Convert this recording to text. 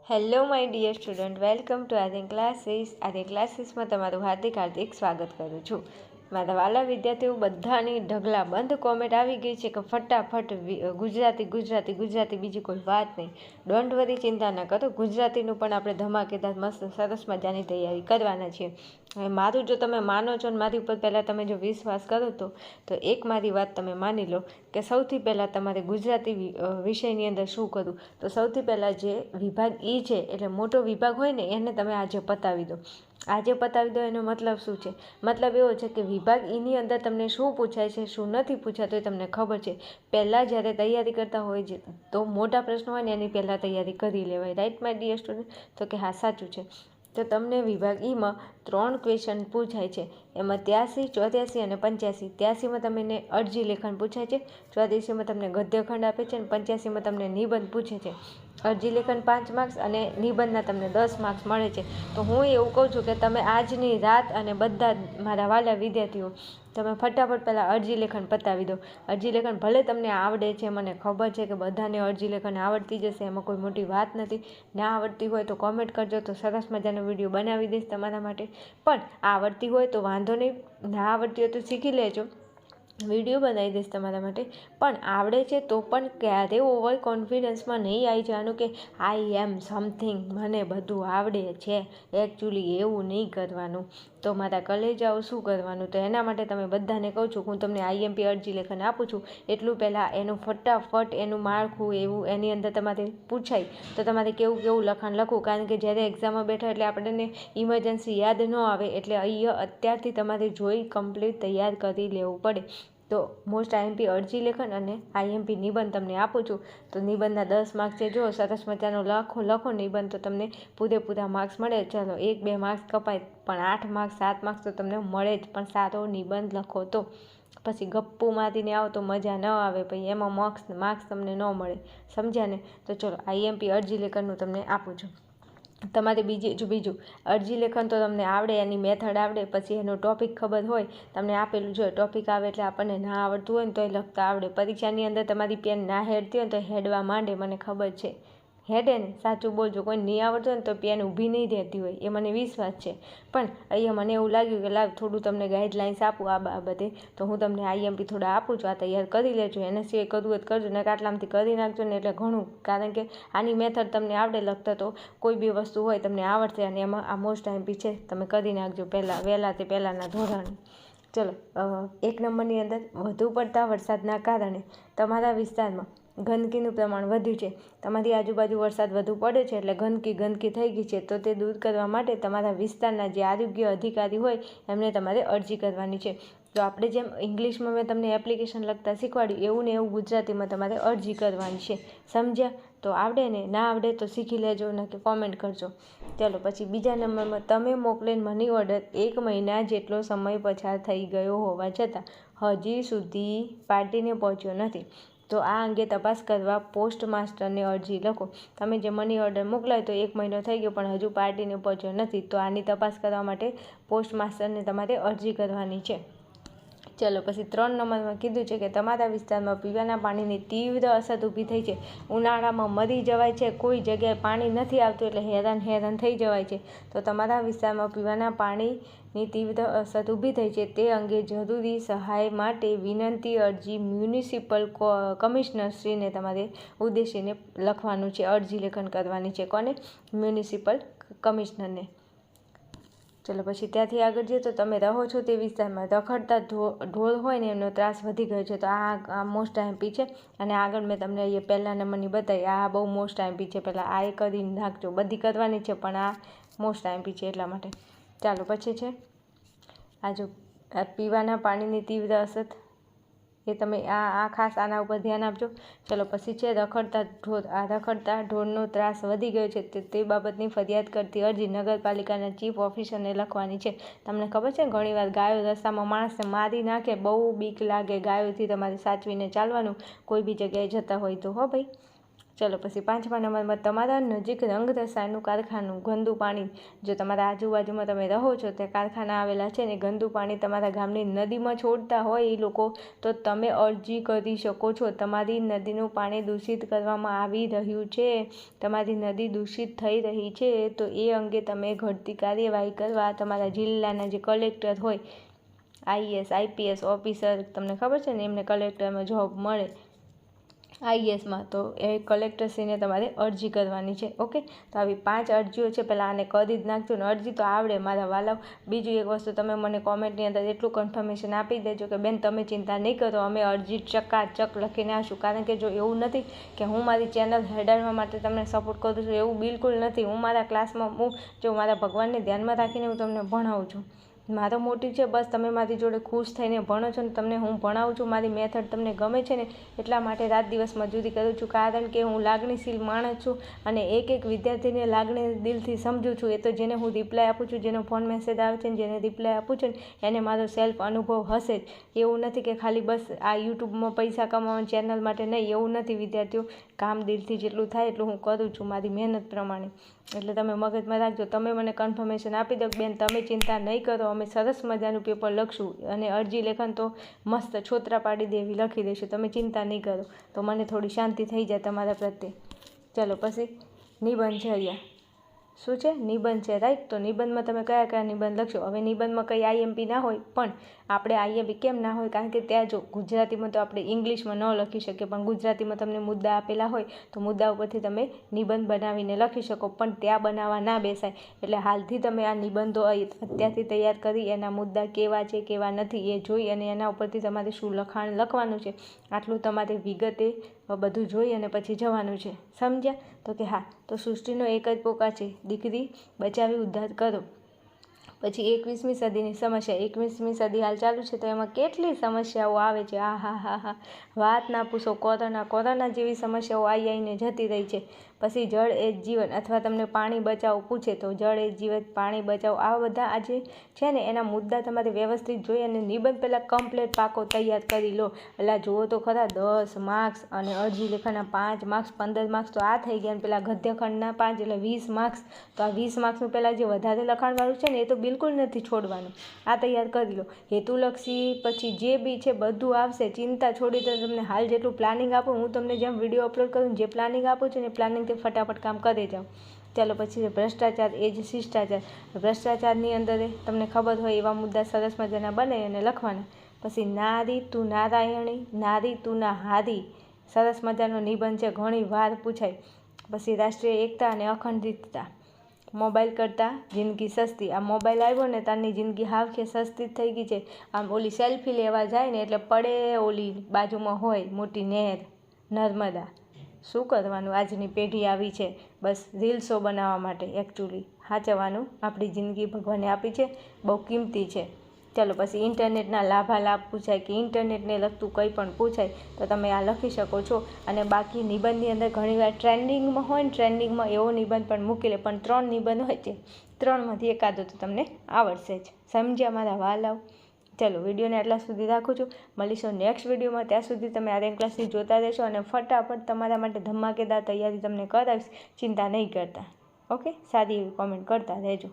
Hello my dear student, welcome to Aryan classes. Aryan ક્લાસીસમાં તમારું હાર્દિક સ્વાગત કરું છું. મારા વાલા વિદ્યાર્થીઓ, બધાની ઢગલા બંધ કોમેન્ટ આવી ગઈ છે કે ફટાફટ ગુજરાતી, બીજી કોઈ વાત નહીં. ડોન્ટ વરી, ચિંતા ના કરો. ગુજરાતીનું પણ આપણે ધમાકેદાર મસ્ત સરસ મજાની તૈયારી કરવાના છીએ. હવે મારું જો તમે માનો છો ને મારી ઉપર પહેલાં તમે જો વિશ્વાસ કરો તો એક મારી વાત તમે માની લો કે સૌથી પહેલાં તમારે ગુજરાતી વિષયની અંદર શું કરવું. તો સૌથી પહેલાં જે વિભાગ ઈ છે, એટલે મોટો વિભાગ હોય ને, એને તમે આજે પતાવી દો. એનો મતલબ શું છે? મતલબ એવો છે કે વિભાગ ઈની અંદર તમને શું પૂછાય છે, શું નથી પૂછાતું એ તમને ખબર છે. પહેલાં જ્યારે તૈયારી કરતા હોય છે તો મોટા પ્રશ્નો હોય ને એની પહેલાં તૈયારી કરી લેવાય. Right my dear student? તો કે હા, સાચું છે. તો તમને વિભાગ ઈમાં 3 ક્વેશ્ચન પૂછાય છે. એમાં 83, 84 અને 85. 83માં તમને અરજી લેખન પૂછાય છે, 84માં તમને ગદ્યખંડ આપે છે અને 85માં તમને નિબંધ પૂછે છે. અરજી લેખન 5 માર્ક્સ અને નિબંધના તમને 10 માર્ક્સ મળે છે. તો હું એવું કહું છું કે તમે આજની રાત અને બધા મારા વાલા વિદ્યાર્થીઓ, તમે ફટાફટ પહેલાં અરજી લેખન પતાવી દો. અરજી લેખન ભલે તમને આવડે છે, મને ખબર છે કે બધાને અરજી લેખન આવડતી જશે, એમાં કોઈ મોટી વાત નથી. ના આવડતી હોય તો કોમેન્ટ કરજો, તો સરસ મજાનો વિડીયો બનાવી દઈશ તમારા માટે. પણ આવડતી હોય તો વાંધો નહીં, ના આવડતી હોય તો શીખી લેજો, વિડીયો બનાવી દઈશ તમારા માટે. પણ આવડે છે તો પણ ક્યારે ઓવર કોન્ફિડન્સમાં નહીં આવી જવાનું કે આઈ એમ સમથિંગ, મને બધું આવડે છે. એકચ્યુઅલી એવું નહીં કરવાનું. તો મારા કલેજાઓ શું કરવાનું? તો એના માટે તમે બધાને કહું છું, હું તમને આઈએમપી અરજી લેખન આપું છું, એટલું પહેલાં એનું ફટાફટ એનું માળખું એવું એની અંદર તમારે પૂછાય તો તમારે કેવું લખાણ લખવું. કારણ કે જ્યારે એક્ઝામમાં બેઠા એટલે આપણને ઇમરજન્સી યાદ ન આવે, એટલે અહીંયા અત્યારથી તમારે જોઈ કમ્પ્લીટ તૈયાર કરી લેવું પડે. તો મોસ્ટ આઈએમપી અરજી લેખન અને આઈએમપી નિબંધ તમને આપું છું. તો નિબંધના 10 માર્ક્સ છે, જો સરસ મજાનો લખો નિબંધ તો તમને પૂરેપૂરા માર્ક્સ મળે. ચાલો 1-2 માર્ક્સ કપાય, પણ 8 માર્ક્સ 7 માર્ક્સ તો તમને મળે જ. પણ સારો નિબંધ લખો તો. પછી ગપ્પુ મારીને આવો તો મજા ન આવે, પછી એમાં માર્ક્સ તમને ન મળે. સમજ્યા ને? તો ચલો આઈએમપી અરજી લેખનનું તમને આપું છું. તમારે બીજું અરજી લેખન તો તમને આવડે, એની મેથડ આવડે, પછી એનો ટોપિક ખબર હોય, તમને આપેલું જોઈએ. ટોપિક આવે એટલે આપણને ના આવડતું હોય ને તોય લખતા આવડે. પરીક્ષાની અંદર તમારી પેન ના હેડતી હોય ને તો હેડવા માંડે, મને ખબર છે. હેડે ને? સાચું બોલજો. કોઈ નહીં આવડતું હોય ને તો પેન ઊભી નહીં રહેતી હોય, એ મને વિશ્વાસ છે. પણ અહીંયા મને એવું લાગ્યું કે લાવ થોડું તમને ગાઈડલાઇન્સ આપું આ બાબતે, તો હું તમને આઈએમપી થોડા આપું છું. આ તૈયાર કરી લેજો, એના સિવાય કરવું હોય કરજો, ને આટલામાંથી કરી નાખજો ને એટલે ઘણું. કારણ કે આની મેથડ તમને આવડે લખતા, તો કોઈ બી વસ્તુ હોય તમને આવડશે. અને એમાં આ મોસ્ટ આઈએમપી છે, તમે કરી નાખજો પહેલાંના ધોરણે. ચલો, 1 નંબરની અંદર વધુ પડતા વરસાદના કારણે તમારા વિસ્તારમાં ગંદકીનું પ્રમાણ વધ્યું છે. તમારી આજુબાજુ વરસાદ વધુ પડે છે એટલે ગંદકી થઈ ગઈ છે. તો તે દૂર કરવા માટે તમારા વિસ્તારના જે આરોગ્ય અધિકારી હોય એમને તમારે અરજી કરવાની છે. તો આપણે જેમ ઇંગ્લિશમાં મેં તમને એપ્લિકેશન લખતા શીખવાડ્યું, એવું ને એવું ગુજરાતીમાં તમારે અરજી કરવાની છે. સમજ્યા? તો આવડે ને? ના આવડે તો શીખી લેજો, ને કે કોમેન્ટ કરજો. ચાલો પછી બીજા નંબરમાં, તમે મોકલેલ મની ઓર્ડર 1 મહિના જેટલો સમય પસાર થઈ ગયો હોવા છતાં હજી સુધી પાર્ટીને પહોંચ્યો નથી. તો આ અંગે તપાસ કરવા પોસ્ટ માસ્ટરને અરજી લખો. તમે જે મની ઓર્ડર મોકલાય તો 1 મહિનો થઈ ગયો પણ હજુ પાર્ટીને પહોંચ્યો નથી. તો આની તપાસ કરવા માટે પોસ્ટ માસ્ટરને તમારે અરજી કરવાની છે. ચલો પછી 3 નંબરમાં કીધું છે કે તમારા વિસ્તારમાં પીવાના પાણીની તીવ્ર અછત ઊભી થઈ છે. ઉનાળામાં મરી જવાય છે, કોઈ જગ્યાએ પાણી નથી આવતું એટલે હેરાન થઈ જવાય છે. તો તમારા વિસ્તારમાં પીવાના પાણીની તીવ્ર અછત ઊભી થઈ છે, તે અંગે જરૂરી સહાય માટે વિનંતી અરજી મ્યુનિસિપલ કમિશનરશ્રીને તમારે ઉદ્દેશીને લખવાનું છે. અરજી લેખન કરવાની છે. કોને? મ્યુનિસિપલ કમિશનરને. ચલો પછી ત્યાંથી આગળ જઈએ તો તમે રહો છો તે વિસ્તારમાં રખડતા ઢોર હોય ને એમનો ત્રાસ વધી ગયો છે. તો આ મોસ્ટ આઈએમપી છે. અને આગળ મેં તમને અહીંયા પહેલા નંબરની બતાવી, આ બહુ મોસ્ટ આઈએમપી છે. પહેલાં આ એ કરી નાખજો, બધી કરવાની છે પણ આ મોસ્ટ આઈએમપી છે એટલા માટે. ચાલો પછી છે આ જો પીવાના પાણીની તીવ્ર અછત, એ તમે આ ખાસ આના ઉપર ધ્યાન આપજો. ચલો પછી છે રખડતા ઢોર. આ રખડતા ઢોરનો ત્રાસ વધી ગયો છે તે બાબતની ફરિયાદ કરતી અરજી નગરપાલિકાના ચીફ ઓફિસરને લખવાની છે. તમને ખબર છે ઘણીવાર ગાયો રસ્તામાં માણસને મારી નાખે, બહુ બીક લાગે ગાયોથી. તમારે સાચવીને ચાલવાનું કોઈ બી જગ્યાએ જતા હોય તો. હો ભાઈ, ચલો પછી 5મા નંબરમાં તમારા નજીક રંગ રસાયણનું કારખાનું ગંદુ પાણી, જો તમારા આજુબાજુમાં તમે રહો છો ત્યાં કારખાના આવેલા છે ને ગંદુ પાણી તમારા ગામની નદીમાં છોડતા હોય એ લોકો, તો તમે અરજી કરી શકો છો. તમારી નદીનું પાણી દૂષિત કરવામાં આવી રહ્યું છે, તમારી નદી દૂષિત થઈ રહી છે, તો એ અંગે તમે ઘટતી કાર્યવાહી કરવા તમારા જિલ્લાના જે કલેક્ટર હોય, IAS IPS ઓફિસર, તમને ખબર છે ને એમને કલેક્ટરમાં જોબ મળે IASમાં, તો એ કલેક્ટરશ્રીને તમારે અરજી કરવાની છે. ઓકે, તો આવી 5 અરજીઓ છે. પહેલાં આને કરી જ નાખજો ને, અરજી તો આવડે મારા વાલાવ. બીજું એક વસ્તુ, તમે મને કોમેન્ટની અંદર એટલું કન્ફર્મેશન આપી દેજો કે બેન તમે ચિંતા નહીં કરો, અમે અરજી ચકાચક લખીને આવશું. કારણ કે જો એવું નથી કે હું મારી ચેનલ હેડાડવા માટે તમને સપોર્ટ કરું છું, એવું બિલકુલ નથી. હું મારા ક્લાસમાં જો મારા ભગવાનને ધ્યાનમાં રાખીને હું તમને ભણાવું છું. મારો મોટિવ છે બસ તમે મારી જોડે ખુશ થઈને ભણો છો ને, તમને હું ભણાવું છું, મારી મેથડ તમને ગમે છે ને, એટલા માટે રાત દિવસ મજૂરી કરું છું. કારણ કે હું લાગણીશીલ માણસ છું અને એક વિદ્યાર્થીને લાગણી દિલથી સમજું છું. એ તો જેને હું રિપ્લાય આપું છું, જેનો ફોન મેસેજ આવે છે ને જેને રિપ્લાય આપું છું ને, એને મારો સેલ્ફ અનુભવ હશે જ. એવું નથી કે ખાલી બસ આ યુટ્યુબમાં પૈસા કમાવા ચેનલ માટે નહીં, એવું નથી વિદ્યાર્થીઓ. કામ દિલથી જેટલું થાય એટલું હું કરું છું મારી મહેનત પ્રમાણે. એટલે તમે મગજમાં રાખજો. તમે મને કન્ફર્મેશન આપી દો બેન તમે ચિંતા નહીં કરો, અમે સરસ મજાનું પેપર લખશું અને અરજી લેખન તો મસ્ત છોતરા પાડી દેવી લખી દઈશું, તમે ચિંતા નહીં કરો, તો મને થોડી શાંતિ થઈ જાય તમારા પ્રત્યે. ચલો પછી નિબંધ છે. અહીંયા શું છે? નિબંધ છે, રાઈટ. તો નિબંધમાં તમે કયા કયા નિબંધ લખશો? હવે નિબંધમાં કંઈ IMP ના હોય, પણ આપણે IMP કેમ ના હોય? કારણ કે ત્યાં જો ગુજરાતીમાં તો આપણે ઇંગ્લિશમાં ન લખી શકીએ, પણ ગુજરાતીમાં તમને મુદ્દા આપેલા હોય તો મુદ્દા ઉપરથી તમે નિબંધ બનાવીને લખી શકો, પણ ત્યાં બનાવવા ના બેસાય. એટલે હાલથી તમે આ નિબંધો અત્યારથી તૈયાર કરી એના મુદ્દા કેવા છે કેવા નથી એ જોઈ અને એના ઉપરથી તમારે શું લખાણ લખવાનું છે આટલું તમારે વિગતે બધું જોઈ અને પછી જવાનું છે. સમજ્યા? તો કે હા. તો સૃષ્ટિનો એક જ પોકાર છે, દીકરી બચાવી ઉદ્ધાર કરો. પછી 21મી સદીની સમસ્યા. 21મી સદી હાલ ચાલુ છે તો એમાં કેટલી સમસ્યાઓ આવે છે. હા, વાત ના પૂછો. કોરોના જેવી સમસ્યાઓ આવીને જતી રહી છે. પછી જળ એ જ જીવન, અથવા તમને પાણી બચાવો પૂછે તો જળ એ જ જીવન, પાણી બચાવો, આ બધા આજે છે ને એના મુદ્દા તમારે વ્યવસ્થિત જોઈ અને નિબંધ પહેલાં કમ્પ્લીટ પાકો તૈયાર કરી લો. એટલે જુઓ તો ખરા 10 માર્ક્સ અને અરજી લેખનના 5 માર્ક્સ, 15 માર્ક્સ તો આ થઈ ગયા, અને પેલા ગદ્યખંડના 5 એટલે 20 માર્ક્સ. તો આ 20 માર્ક્સનું પહેલાં જે વધારે લખાણવાળું છે ને એ તો બિલકુલ નથી છોડવાનું, આ તૈયાર કરી લો. હેતુલક્ષી પછી જે બી છે બધું આવશે, ચિંતા છોડી દો. તમને હાલ જેટલું પ્લાનિંગ આપું, હું તમને જેમ વિડીયો અપલોડ કરું જે પ્લાનિંગ આપું છું ને એ પ્લાનિંગથી ફટાફટ કામ કરી જાઓ. ચાલો પછી ભ્રષ્ટાચાર એ જ શિષ્ટાચાર. ભ્રષ્ટાચારની અંદર તમને ખબર હોય એવા મુદ્દા સરસ મજાના બને અને લખવાના. પછી નારી તું નારાયણી, નારી તું ના હારી, સરસ મજાનો નિબંધ છે, ઘણી વાર પૂછાય. પછી રાષ્ટ્રીય એકતા અને અખંડિતતા. મોબાઈલ કરતાં જિંદગી સસ્તી. આ મોબાઈલ આવ્યો ને તારની જિંદગી હાવખે સસ્તી થઈ ગઈ છે. આમ ઓલી સેલ્ફી લેવા જાય ને એટલે પડે ઓલી બાજુમાં હોય મોટી નહેર, નર્મદા. શું કરવાનું? આજની પેઢી આવી છે બસ રીલ્સો બનાવવા માટે. એકચ્યુઅલી સાચવવાનું આપણી જિંદગી ભગવાને આપી છે, બહુ કિંમતી છે. ચાલો પછી ઇન્ટરનેટના લાભાલાભ પૂછાય કે ઇન્ટરનેટને લગતું કંઈ પણ પૂછાય તો તમે આ લખી શકો છો. અને બાકી નિબંધની અંદર ઘણીવાર ટ્રેન્ડિંગમાં હોય ને, ટ્રેન્ડિંગમાં એવો નિબંધ પણ મૂકી લે, પણ 3 નિબંધ હોય છે, 3માંથી એકાદો તો તમને આવડશે જ. સમજ્યા મારા વાલાવ? ચલો વિડીયોને આટલા સુધી રાખું છું, મળીશું નેક્સ્ટ વિડીયોમાં. ત્યાં સુધી તમે આર્યન ક્લાસીસ જોતા રહેશો અને ફટાફટ તમારા માટે ધમાકેદાર તૈયારી તમને કરાવીશ, ચિંતા નહીં કરતા. ઓકે, સારી એવી કોમેન્ટ કરતા રહેજો.